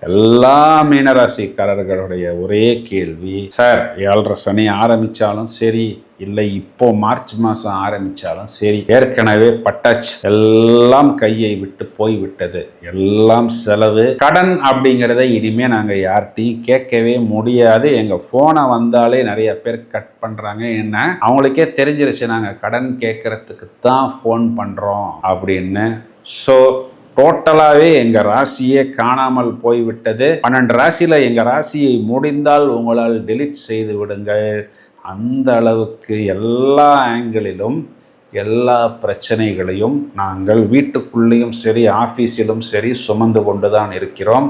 எல்லா மீனராசிக்காரர்களுடைய ஒரே கேள்வி, சார் 7.5 சனி ஆரம்பிச்சாலும் சரி, இல்லை இப்போ மார்ச் மாதம் ஆரம்பிச்சாலும் சரி, ஏற்கனவே பட்டாச்சு, எல்லாம் கையை விட்டு போய்விட்டது, எல்லாம் செலவு, கடன் அப்படிங்கிறத இனிமே நாங்கள் யார்கிட்டையும் கேட்கவே முடியாது, எங்கள் ஃபோனை வந்தாலே நிறைய பேர் கட் பண்ணுறாங்க, என்ன அவங்களுக்கே தெரிஞ்சிருச்சு நாங்கள் கடன் கேட்கறதுக்கு தான் ஃபோன் பண்ணுறோம் அப்படின்னு. ஸோ டோட்டலாகவே எங்கள் ராசியே காணாமல் போய்விட்டது. 12 ராசியில் எங்கள் ராசியை முடிந்தால் உங்களால் டெலிட் செய்து விடுங்கள். அந்த அளவுக்கு எல்லா ஆங்கிளிலும் எல்லா பிரச்சனைகளையும் நாங்கள் வீட்டுக்குள்ளேயும் சரி ஆஃபீஸிலும் சரி சுமந்து கொண்டு தான் இருக்கிறோம்.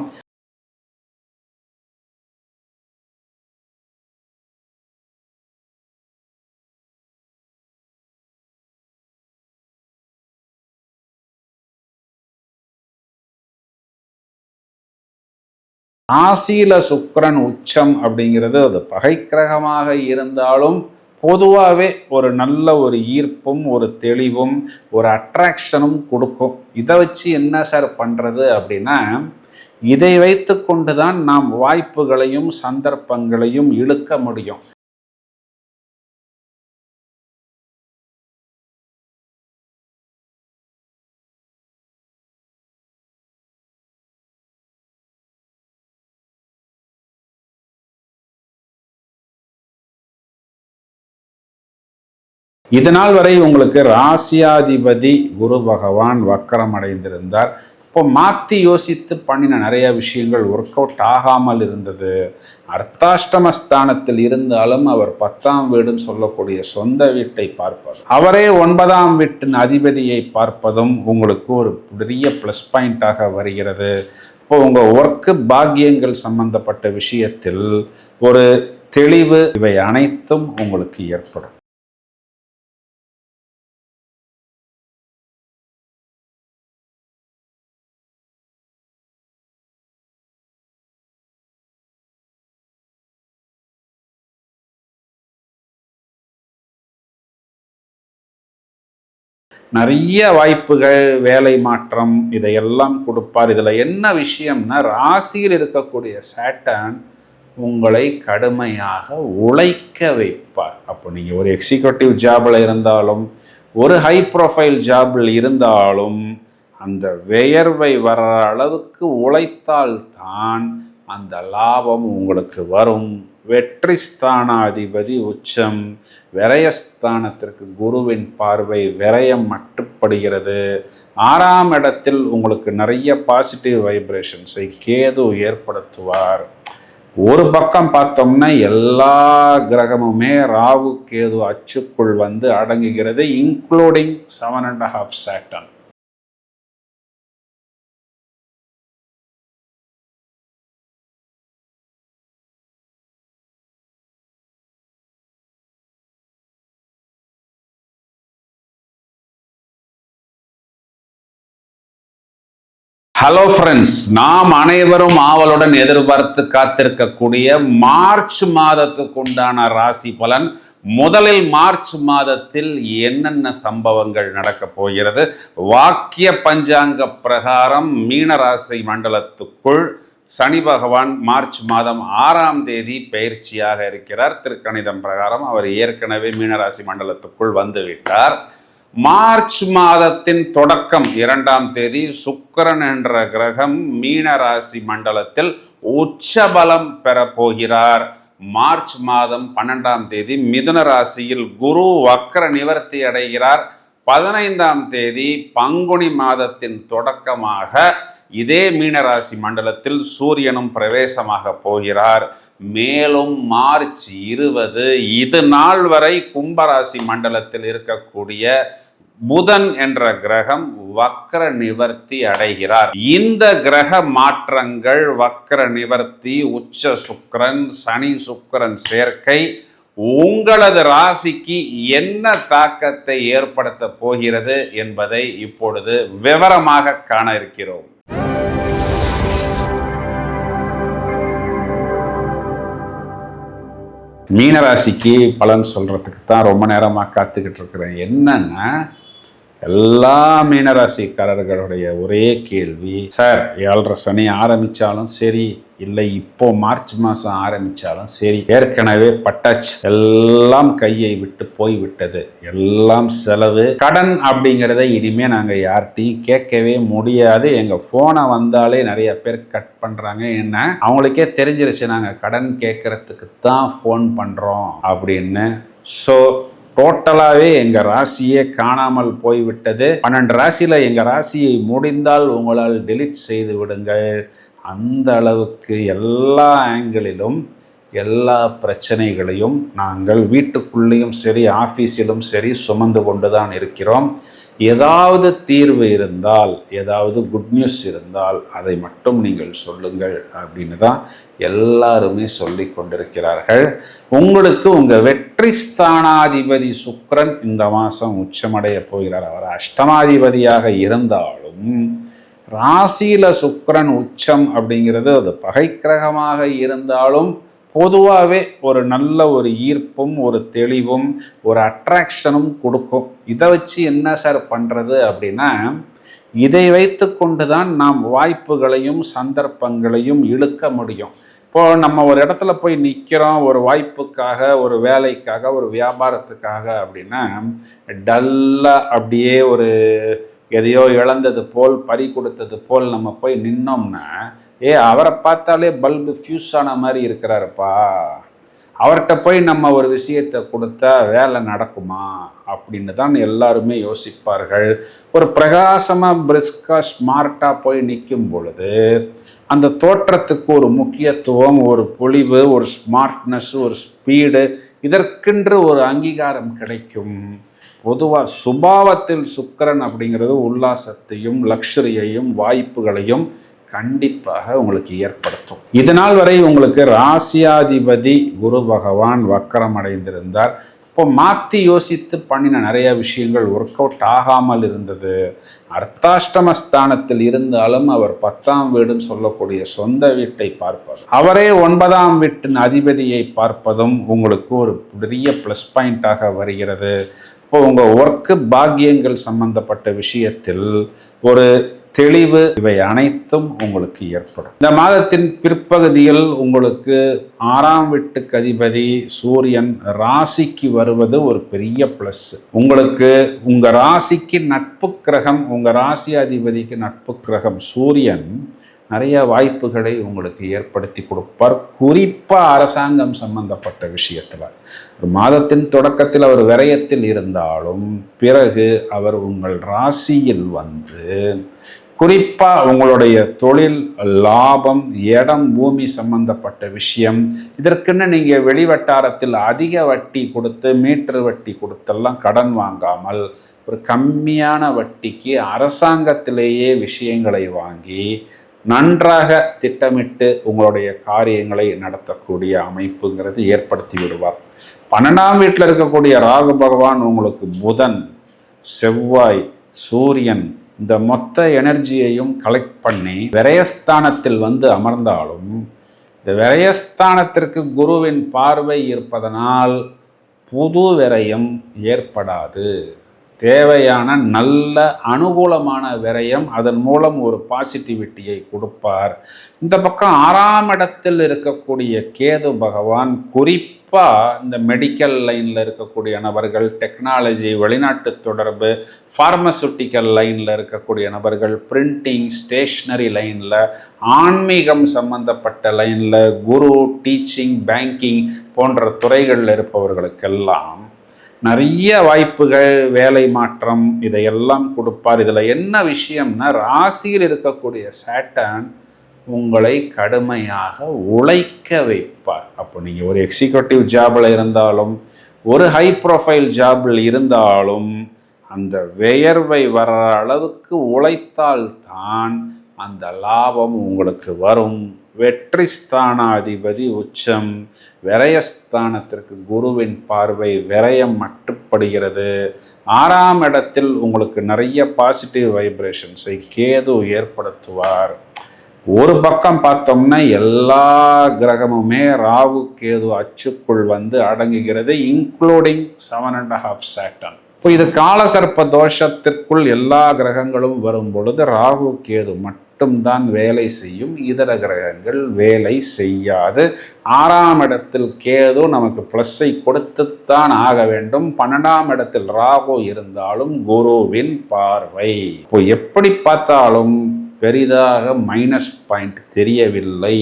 ராசியில சுக்கிரன் உச்சம் அப்படிங்கிறது அது பகை கிரகமாக இருந்தாலும் பொதுவாகவே ஒரு நல்ல ஒரு ஈர்ப்பும் ஒரு தெளிவும் ஒரு அட்ராக்ஷனும் கொடுக்கும். இதை வச்சு என்ன சார் பண்ணுறது அப்படின்னா, இதை வைத்து கொண்டு தான் நாம் வாய்ப்புகளையும் சந்தர்ப்பங்களையும் இழுக்க முடியும். இதனால் வரை உங்களுக்கு ராசியாதிபதி குரு பகவான் வக்கரம் அடைந்திருந்தார். இப்போ மாற்றி யோசித்து பண்ணின நிறைய விஷயங்கள் ஒர்க் அவுட் ஆகாமல் இருந்தது. அர்த்தாஷ்டமஸ்தானத்தில் இருந்தாலும் அவர் 10ஆம் வீடுன்னு சொல்லக்கூடிய சொந்த வீட்டை பார்ப்பது, அவரே 9ஆம் வீட்டின் அதிபதியை பார்ப்பதும் உங்களுக்கு ஒரு பெரிய ப்ளஸ் பாயிண்டாக வருகிறது. இப்போ உங்கள் ஒர்க்கு பாக்கியங்கள் சம்பந்தப்பட்ட விஷயத்தில் ஒரு தெளிவு, இவை அனைத்தும் உங்களுக்கு ஏற்படும். நிறைய வாய்ப்புகள், வேலை மாற்றம், இதையெல்லாம் கொடுப்பார். இதில் என்ன விஷயம்னா, ராசியில் இருக்கக்கூடிய சேட்டன் உங்களை கடுமையாக உழைக்க வைப்பார். அப்போ நீங்கள் ஒரு எக்ஸிக்யூட்டிவ் ஜாபில் இருந்தாலும் ஒரு ஹை ப்ரொஃபைல் ஜாபில் இருந்தாலும் அந்த வியர்வை வர அளவுக்கு உழைத்தால் தான் அந்த லாபம் உங்களுக்கு வரும். வெற்றி ஸ்தானாதிபதி உச்சம், விரயஸ்தானத்திற்கு குருவின் பார்வை, விரயம் மட்டுப்படுகிறது. 6ஆம் இடத்தில் உங்களுக்கு நிறைய பாசிட்டிவ் வைப்ரேஷன்ஸை கேது ஏற்படுத்துவார். ஒரு பக்கம் பார்த்தோம்னா எல்லா கிரகமுமே ராகு கேது அச்சுக்குள் வந்து அடங்குகிறது, இன்க்ளூடிங் 7.5 சாட்டர்ன். ஹலோ ஃப்ரெண்ட்ஸ், நாம் அனைவரும் ஆவலுடன் எதிர்பார்த்து காத்திருக்கக்கூடிய மார்ச் மாதத்துக்கு உண்டான ராசி பலன். முதலில் மார்ச் மாதத்தில் என்னென்ன சம்பவங்கள் நடக்க போகிறது? வாக்கிய பஞ்சாங்க பிரகாரம் மீனராசி மண்டலத்துக்குள் சனி பகவான் மார்ச் மாதம் 6ஆம் தேதி பயிற்சியாக இருக்கிறார். திருக்கணிதம் பிரகாரம் அவர் ஏற்கனவே மீனராசி மண்டலத்துக்குள் வந்துவிட்டார். மார்ச் மாதத்தின் தொடக்கம் 2ஆம் தேதி சுக்கிரன் என்ற கிரகம் மீனராசி மண்டலத்தில் உச்சபலம் பெற போகிறார். மார்ச் மாதம் 12ஆம் தேதி மிதுன ராசியில் குரு வக்ர நிவர்த்தி அடைகிறார். 15ஆம் தேதி பங்குனி மாதத்தின் தொடக்கமாக இதே மீனராசி மண்டலத்தில் சூரியனும் பிரவேசமாக போகிறார். மேலும் மார்ச் 20 இது நாள் வரை கும்பராசி மண்டலத்தில் இருக்கக்கூடிய புதன் என்ற கிரகம் வக்ர நிவர்த்தி அடைகிறார். இந்த கிரக மாற்றங்கள், வக்ர நிவர்த்தி, உச்ச சுக்கிரன், சனி சுக்கிரன் சேர்க்கை உங்களது ராசிக்கு என்ன தாக்கத்தை ஏற்படுத்த போகிறது என்பதை இப்பொழுது விவரமாக காண இருக்கிறோம். மீனராசிக்கு பலன் சொல்றதுக்கு தான் ரொம்ப நேரமாக காத்துக்கிட்டு இருக்கிறேன். என்னன்னா, எல்லா மீனராசிக்காரர்களுடைய ஒரே கேள்வி, சார் 7.5 சனி ஆரம்பிச்சாலும் சரி, இல்லை இப்போ மார்ச் மாதம் ஆரம்பிச்சாலும் சரி, ஏற்கனவே பட்டாச்சு, எல்லாம் கையை விட்டு போய்விட்டது, எல்லாம் செலவு, கடன் அப்படிங்கிறத இனிமே நாங்கள் யார்கிட்டையும் கேட்கவே முடியாது, எங்கள் ஃபோனை வந்தாலே நிறைய பேர் கட் பண்ணுறாங்க, என்ன அவங்களுக்கே தெரிஞ்சிருச்சு நாங்கள் கடன் கேட்கறதுக்கு தான் ஃபோன் பண்ணுறோம் அப்படின்னு. ஸோ டோட்டலாகவே எங்கள் ராசியே காணாமல் போய்விட்டது. 12 ராசியில் எங்கள் ராசியை முடிந்தால் உங்களால் டெலிட் செய்து விடுங்கள். அந்த அளவுக்கு எல்லா ஆங்கிளிலும் எல்லா பிரச்சனைகளையும் நாங்கள் வீட்டுக்குள்ளேயும் சரி ஆஃபீஸிலும் சரி சுமந்து கொண்டு தான் இருக்கிறோம். ஏதாவது தீர்வு இருந்தால், ஏதாவது குட் நியூஸ் இருந்தால் அதை மட்டும் நீங்கள் சொல்லுங்கள் அப்படின்னு தான் எல்லாருமே சொல்லி கொண்டிருக்கிறார்கள். உங்களுக்கு உங்கள் வெற்றி ஸ்தானாதிபதி சுக்கிரன் இந்த மாதம் உச்சமடைய போகிறார். அவர் அஷ்டமாதிபதியாக இருந்தாலும் ராசியில சுக்கிரன் உச்சம் அப்படிங்கிறது அது பகை கிரகமாக இருந்தாலும் பொதுவாகவே ஒரு நல்ல ஒரு ஈர்ப்பும் ஒரு தெளிவும் ஒரு அட்ராக்ஷனும் கொடுக்கும். இதை வச்சு என்ன சார் பண்ணுறது அப்படின்னா, இதை வைத்து கொண்டு தான் நாம் வாய்ப்புகளையும் சந்தர்ப்பங்களையும் இழுக்க முடியும். இப்போது நம்ம ஒரு இடத்துல போய் நிற்கிறோம் ஒரு வாய்ப்புக்காக, ஒரு வேலைக்காக, ஒரு வியாபாரத்துக்காக அப்படின்னா, டல்லாக அப்படியே ஒரு எதையோ இழந்தது போல் பறி கொடுத்தது போல் நம்ம போய் நின்னோம்னா, அவரை பார்த்தாலே பல்பு ஃபியூஸ் ஆன மாதிரி இருக்கிறாருப்பா, அவர்கிட்ட போய் நம்ம ஒரு விஷயத்தை கொடுத்தா வேலை நடக்குமா அப்படின்னு தான் எல்லாருமே யோசிப்பார்கள். ஒரு பிரகாசமாக பிரிஸ்காக ஸ்மார்ட்டாக போய் நிற்கும் பொழுது அந்த தோற்றத்துக்கு ஒரு முக்கியத்துவம், ஒரு பொலிவு, ஒரு ஸ்மார்ட்னஸ், ஒரு ஸ்பீடு, இதற்கென்று ஒரு அங்கீகாரம் கிடைக்கும். பொதுவாக சுபாவத்தில் சுக்கிரன் அப்படிங்கிறது உல்லாசத்தையும் லக்ஸரியையும் வாய்ப்புகளையும் கண்டிப்பாக உங்களுக்கு ஏற்படுத்தும். இதனால் வரை உங்களுக்கு ராசியாதிபதி குரு பகவான் வக்கரம் அடைந்திருந்தார். இப்போ மாற்றி யோசித்து பண்ணின நிறைய விஷயங்கள் ஒர்க் அவுட் ஆகாமல் இருந்தது. அர்த்தாஷ்டமஸ்தானத்தில் இருந்தாலும் அவர் 10ஆம் வீடுன்னு சொல்லக்கூடிய சொந்த வீட்டை பார்ப்பது, அவரே 9ஆம் வீட்டின் அதிபதியை பார்ப்பதும் உங்களுக்கு ஒரு பெரிய ப்ளஸ் பாயிண்டாக வருகிறது. இப்போ உங்கள் ஒர்க்கு பாக்கியங்கள் சம்பந்தப்பட்ட விஷயத்தில் ஒரு தெளிவு, இவை அனைத்தும் உங்களுக்கு ஏற்படும். இந்த மாதத்தின் பிற்பகுதியில் உங்களுக்கு 6ஆம் வீட்டுக்கு அதிபதி சூரியன் ராசிக்கு வருவது ஒரு பெரிய பிளஸ். உங்களுக்கு உங்க ராசிக்கு நட்பு கிரகம், உங்க ராசி அதிபதிக்கு நட்பு கிரகம் சூரியன் நிறைய வாய்ப்புகளை உங்களுக்கு ஏற்படுத்தி கொடுப்பார். குறிப்பாக அரசாங்கம் சம்பந்தப்பட்ட விஷயத்தில் ஒரு மாதத்தின் தொடக்கத்தில் அவர் விரயத்தில் இருந்தாலும் பிறகு அவர் உங்கள் ராசியில் வந்து குறிப்பாக உங்களுடைய தொழில், லாபம், இடம், பூமி சம்பந்தப்பட்ட விஷயம், இதற்குன்னு நீங்கள் வெளிவட்டாரத்தில் அதிக வட்டி கொடுத்து மீட்டர் வட்டி கொடுத்தெல்லாம் கடன் வாங்காமல் ஒரு கம்மியான வட்டிக்கு அரசாங்கத்திலேயே விஷயங்களை வாங்கி நன்றாக திட்டமிட்டு உங்களுடைய காரியங்களை நடத்தக்கூடிய அமைப்புங்கிறது ஏற்படுத்தி விடுவார். 12ஆம் வீட்டில் இருக்கக்கூடிய ராகு பகவான் உங்களுக்கு புதன், செவ்வாய், சூரியன் இந்த மொத்த எனர்ஜியையும் கலெக்ட் பண்ணி விரயஸ்தானத்தில் வந்து அமர்ந்தாலும் இந்த விரயஸ்தானத்திற்கு குருவின் பார்வை இருப்பதனால் புது விரயம் ஏற்படாது. தேவையான நல்ல அனுகூலமான விரயம், அதன் மூலம் ஒரு பாசிட்டிவிட்டியை கொடுப்பார். இந்த பக்கம் 6ஆம் இடத்தில் இருக்கக்கூடிய கேது பகவான் குறிப்பாக இந்த மெடிக்கல் லைனில் இருக்கக்கூடிய நபர்கள், டெக்னாலஜி, வெளிநாட்டு தொடர்பு, ஃபார்மசூட்டிக்கல் லைனில் இருக்கக்கூடிய நபர்கள், பிரிண்டிங், ஸ்டேஷ்னரி லைனில், ஆன்மீகம் சம்பந்தப்பட்ட லைனில், குரு, டீச்சிங், பேங்கிங் போன்ற துறைகளில் இருப்பவர்களுக்கெல்லாம் நிறைய வாய்ப்புகள், வேலை மாற்றம் இதையெல்லாம் கொடுப்பார். இதில் என்ன விஷயம்னா, ராசியில் இருக்கக்கூடிய சாட்டர்ன் உங்களை கடுமையாக உழைக்க வைப்பார். அப்போ நீங்கள் ஒரு எக்ஸிக்யூட்டிவ் ஜாபில் இருந்தாலும், ஒரு ஹை ப்ரொஃபைல் ஜாபில் இருந்தாலும் அந்த வியர்வை வர அளவுக்கு உழைத்தால் தான் அந்த லாபம் உங்களுக்கு வரும். வெற்றி ஸ்தானாதிபதி உச்சம், விரயஸ்தானத்திற்கு குருவின் பார்வை, விரயம் மட்டுப்படுகிறது. 6ஆம் இடத்தில் உங்களுக்கு நிறைய பாசிட்டிவ் வைப்ரேஷன்ஸை கேது ஏற்படுத்துவார். ஒரு பக்கம் பார்த்தோம்னா எல்லா கிரகமுமே ராகு கேது அச்சுக்குள் வந்து அடங்குகிறது, இன்க்ளூடிங் 7.5 சாட்டர்ன். இப்போ இது காலசர்ப்ப தோஷத்திற்குள் எல்லா கிரகங்களும் வரும் பொழுது ராகு கேது மட்டும்தான் வேலை செய்யும், இதர கிரகங்கள் வேலை செய்யாது. 6ஆம் இடத்தில் கேது நமக்கு பிளஸ்ஸை கொடுத்துத்தான் ஆக வேண்டும். 12ஆம் இடத்தில் ராகு இருந்தாலும் குருவின் பார்வை. இப்போ எப்படி பார்த்தாலும் பெரிதாக மைனஸ் பாயிண்ட் தெரியவில்லை.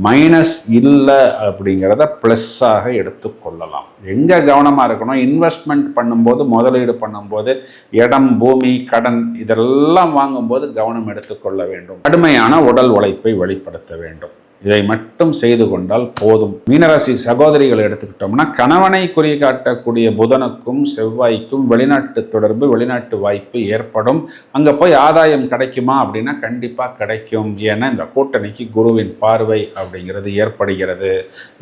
மைனஸ் இல்லை அப்படிங்கிறத ப்ளஸ்ஸாக எடுத்துக்கொள்ளலாம். எங்கே கவனமாக இருக்கணும், இன்வெஸ்ட்மெண்ட் பண்ணும்போது, முதலீடு பண்ணும்போது, இடம், பூமி, கடன் இதெல்லாம் வாங்கும்போது கவனம் எடுத்துக்கொள்ள வேண்டும். கடுமையான உடல் உழைப்பை வெளிப்படுத்த வேண்டும். இதை மட்டும் செய்து கொண்டால் போதும். மீனராசி சகோதரிகளை எடுத்துக்கிட்டோம்னா, கணவனை குறி காட்டக்கூடிய புதனுக்கும் செவ்வாய்க்கும் வெளிநாட்டு தொடர்பு, வெளிநாட்டு வாய்ப்பு ஏற்படும். அங்கே போய் ஆதாயம் கிடைக்குமா அப்படின்னா கண்டிப்பாக கிடைக்கும். ஏன்னா இந்த கூட்டணிக்கு குருவின் பார்வை அப்படிங்கிறது ஏற்படுகிறது.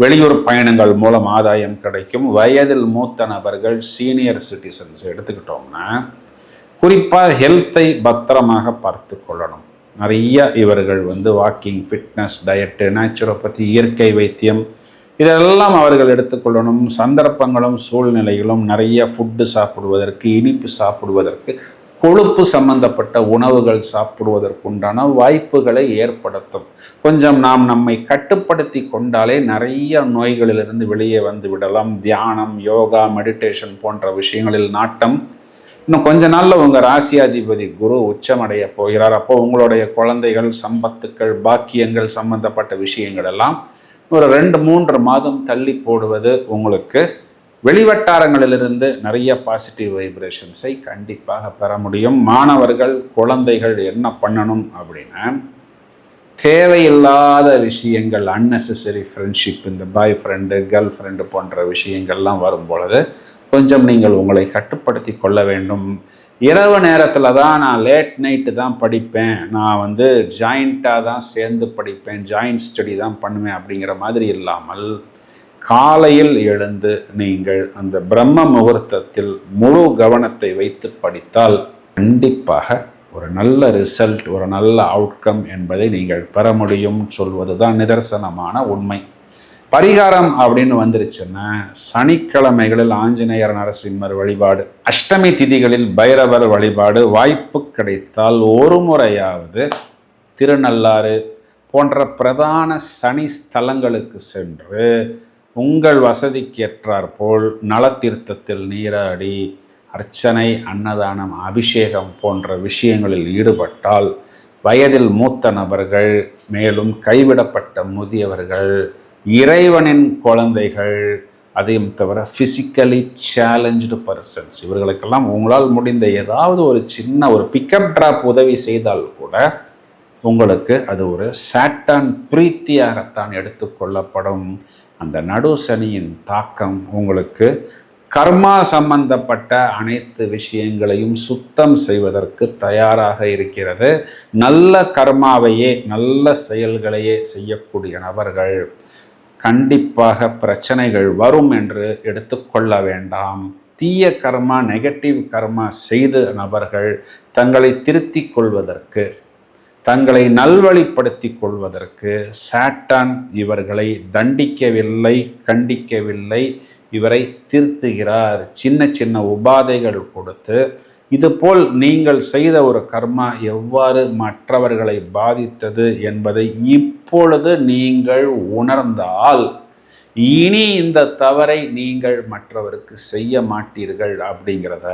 வெளியூர் பயணங்கள் மூலம் ஆதாயம் கிடைக்கும். வயதில் மூத்த நபர்கள், சீனியர் சிட்டிசன்ஸ் எடுத்துக்கிட்டோம்னா குறிப்பாக ஹெல்த்தை பத்திரமாக பார்த்து கொள்ளணும். நிறைய இவர்கள் வாக்கிங், ஃபிட்னஸ், டயட்டு, நேச்சுரோபதி, இயற்கை வைத்தியம் இதெல்லாம் அவர்கள் எடுத்துக்கொள்ளணும். சந்தர்ப்பங்களும் சூழ்நிலைகளும் நிறைய ஃபுட்டு சாப்பிடுவதற்கு, இனிப்பு சாப்பிடுவதற்கு, கொழுப்பு சம்பந்தப்பட்ட உணவுகள் சாப்பிடுவதற்குண்டான வாய்ப்புகளை ஏற்படுத்தும். கொஞ்சம் நாம் நம்மை கட்டுப்படுத்தி கொண்டாலே நிறைய நோய்களிலிருந்து வெளியே வந்து விடலாம். தியானம், யோகா, மெடிடேஷன் போன்ற விஷயங்களில் நாட்டம். இன்னும் கொஞ்ச நாளில் உங்கள் ராசியாதிபதி குரு உச்சமடைய போகிறார். அப்போ உங்களுடைய குழந்தைகள், சம்பத்துக்கள், பாக்கியங்கள் சம்பந்தப்பட்ட விஷயங்கள் எல்லாம் ஒரு 2-3 மாதம் தள்ளி போடுவது உங்களுக்கு வெளிவட்டாரங்களிலிருந்து நிறைய பாசிட்டிவ் வைப்ரேஷன்ஸை கண்டிப்பாக பெற முடியும். மாணவர்கள், குழந்தைகள் என்ன பண்ணணும் அப்படின்னா, தேவையில்லாத விஷயங்கள், அன்னெசரி ஃப்ரெண்ட்ஷிப், இந்த பாய் ஃப்ரெண்டு, கேர்ள் ஃப்ரெண்டு போன்ற விஷயங்கள்லாம் வரும் பொழுது கொஞ்சம் நீங்கள் உங்களை கட்டுப்படுத்தி கொள்ள வேண்டும். இரவு நேரத்தில் தான் நான் லேட் நைட்டு தான் படிப்பேன், நான் ஜாயிண்ட்டாக தான் சேர்ந்து படிப்பேன், ஜாயிண்ட் ஸ்டடி தான் பண்ணுவேன் அப்படிங்கிற மாதிரி இல்லாமல் காலையில் எழுந்து நீங்கள் அந்த பிரம்ம முகூர்த்தத்தில் முழு கவனத்தை வைத்து படித்தால் கண்டிப்பாக ஒரு நல்ல ரிசல்ட், ஒரு நல்ல அவுட்கம் என்பதை நீங்கள் பெற முடியும் சொல்வது தான் நிதர்சனமான உண்மை. பரிகாரம் அப்படின்னு வந்துருச்சுன்னா, சனிக்கிழமைகளில் ஆஞ்சநேயர், நரசிம்மர் வழிபாடு, அஷ்டமி திதிகளில் பைரவர் வழிபாடு, வாய்ப்பு கிடைத்தால் ஒரு முறையாவது திருநள்ளாறு போன்ற பிரதான சனி ஸ்தலங்களுக்கு சென்று உங்கள் வசதிக்கேற்றாற்போல் நலத்தீர்த்தத்தில் நீராடி அர்ச்சனை, அன்னதானம், அபிஷேகம் போன்ற விஷயங்களில் ஈடுபட்டால் வயதில் மூத்த நபர்கள், மேலும் கைவிடப்பட்ட முதியவர்கள், இறைவனின் குழந்தைகள், அதையும் தவிர ஃபிசிக்கலி சேலஞ்சு பர்சன்ஸ் இவர்களுக்கெல்லாம் உங்களால் முடிந்த ஏதாவது ஒரு சின்ன ஒரு பிக்கப் ட்ராப் உதவி செய்தால் கூட உங்களுக்கு அது ஒரு சாட்டான் பிரீத்தியாகத்தான் எடுத்துக்கொள்ளப்படும். அந்த நடு சனியின் தாக்கம் உங்களுக்கு கர்மா சம்பந்தப்பட்ட அனைத்து விஷயங்களையும் சுத்தம் செய்வதற்கு தயாராக இருக்கிறது. நல்ல கர்மாவையே, நல்ல செயல்களையே செய்யக்கூடிய நபர்கள் கண்டிப்பாக பிரச்சனைகள் வரும் என்று எடுத்துக்கொள்ள வேண்டாம். தீய கர்மா, நெகட்டிவ் கர்மா செய்த நபர்கள் தங்களை திருத்திக் கொள்வதற்கு, தங்களை நல்வழிப்படுத்தி கொள்வதற்கு சாட்டான் இவர்களை தண்டிக்கவில்லை, கண்டிக்கவில்லை, இவரை திருத்துகிறார். சின்ன சின்ன உபாதைகள் கொடுத்து, இதுபோல் நீங்கள் செய்த ஒரு கர்மா எவ்வாறு மற்றவர்களை பாதித்தது என்பதை இப்பொழுது நீங்கள் உணர்ந்தால் இனி இந்த தவறை நீங்கள் மற்றவருக்கு செய்ய மாட்டீர்கள் அப்படிங்கிறத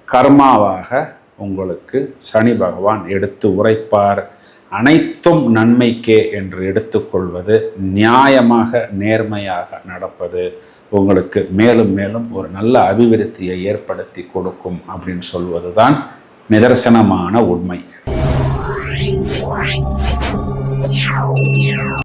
கர்மாவாக உங்களுக்கு சனி பகவான் எடுத்து உரைப்பார். அனைத்தும் நன்மைக்கே என்று எடுத்துக்கொள்வது, நியாயமாக நேர்மையாக நடப்பது உங்களுக்கு மேலும் மேலும் ஒரு நல்ல அபிவிருத்தியை ஏற்படுத்தி கொடுக்கும் அப்படின்னு சொல்வது தான் நிதர்சனமான உண்மை.